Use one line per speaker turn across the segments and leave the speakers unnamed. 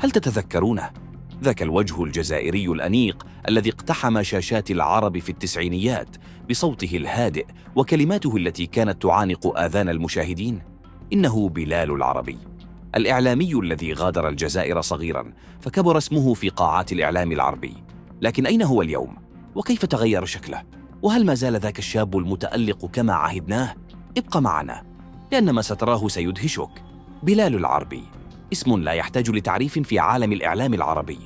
هل تتذكرونه؟ ذاك الوجه الجزائري الأنيق الذي اقتحم شاشات العرب في التسعينيات بصوته الهادئ وكلماته التي كانت تعانق آذان المشاهدين. إنه بلال العربي، الإعلامي الذي غادر الجزائر صغيراً فكبر اسمه في قاعات الإعلام العربي. لكن أين هو اليوم؟ وكيف تغير شكله؟ وهل ما زال ذاك الشاب المتألق كما عهدناه؟ ابق معنا، لأن ما ستراه سيدهشك. بلال العربي اسم لا يحتاج لتعريف في عالم الإعلام العربي.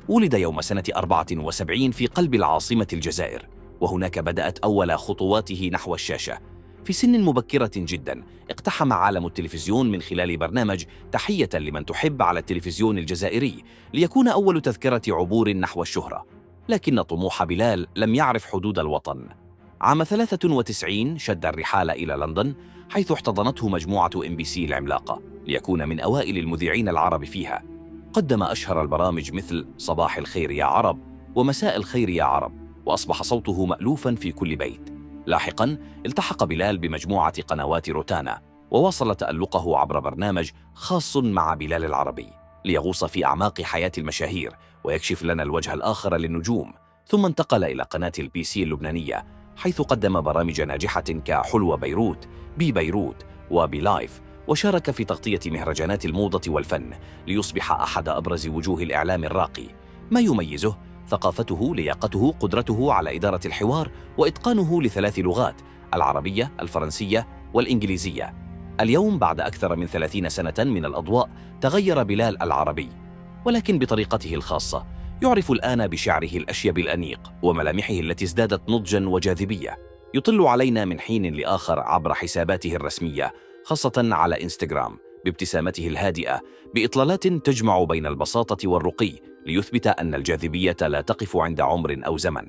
ولد يوم سنة 74 في قلب العاصمة الجزائر، وهناك بدأت أول خطواته نحو الشاشة. في سن مبكرة جدا اقتحم عالم التلفزيون من خلال برنامج تحية لمن تحب على التلفزيون الجزائري، ليكون أول تذكرة عبور نحو الشهرة. لكن طموح بلال لم يعرف حدود الوطن. عام 93 شد الرحال إلى لندن، حيث احتضنته مجموعة MBC العملاقة ليكون من أوائل المذيعين العرب فيها. قدم أشهر البرامج مثل صباح الخير يا عرب ومساء الخير يا عرب، وأصبح صوته مألوفاً في كل بيت. لاحقاً التحق بلال بمجموعة قنوات روتانا، وواصل تألقه عبر برنامج خاص مع بلال العربي ليغوص في أعماق حياة المشاهير ويكشف لنا الوجه الآخر للنجوم. ثم انتقل إلى قناة الBC اللبنانية، حيث قدم برامج ناجحة كحلوة بيروت، بيروت وبلايف، وشارك في تغطية مهرجانات الموضة والفن ليصبح أحد أبرز وجوه الإعلام الراقي. ما يميزه ثقافته، لياقته، قدرته على إدارة الحوار، وإتقانه ل3 لغات: العربية، الفرنسية والإنجليزية. اليوم بعد أكثر من 30 سنة من الأضواء تغير بلال العربي، ولكن بطريقته الخاصة. يعرف الآن بشعره الأشيب الأنيق وملامحه التي ازدادت نضجاً وجاذبية. يطل علينا من حين لآخر عبر حساباته الرسمية، خاصة على إنستغرام، بابتسامته الهادئة، بإطلالات تجمع بين البساطة والرقي، ليثبت أن الجاذبية لا تقف عند عمر أو زمن.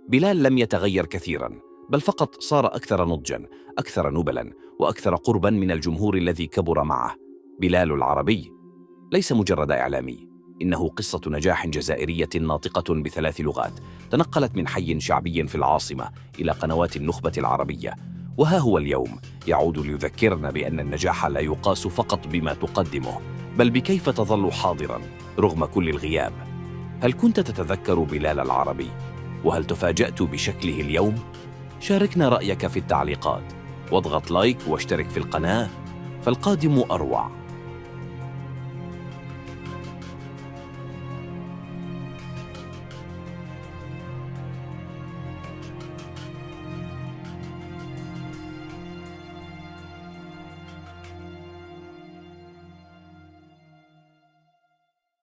بلال لم يتغير كثيراً، بل فقط صار أكثر نضجاً، أكثر نبلاً، وأكثر قرباً من الجمهور الذي كبر معه. بلال العربي ليس مجرد إعلامي، إنه قصة نجاح جزائرية ناطقة ب3 لغات، تنقلت من حي شعبي في العاصمة إلى قنوات النخبة العربية. وها هو اليوم يعود ليذكرنا بأن النجاح لا يقاس فقط بما تقدمه، بل بكيف تظل حاضراً رغم كل الغياب. هل كنت تتذكر بلال العربي؟ وهل تفاجأت بشكله اليوم؟ شاركنا رأيك في التعليقات، واضغط لايك واشترك في القناة، فالقادم أروع.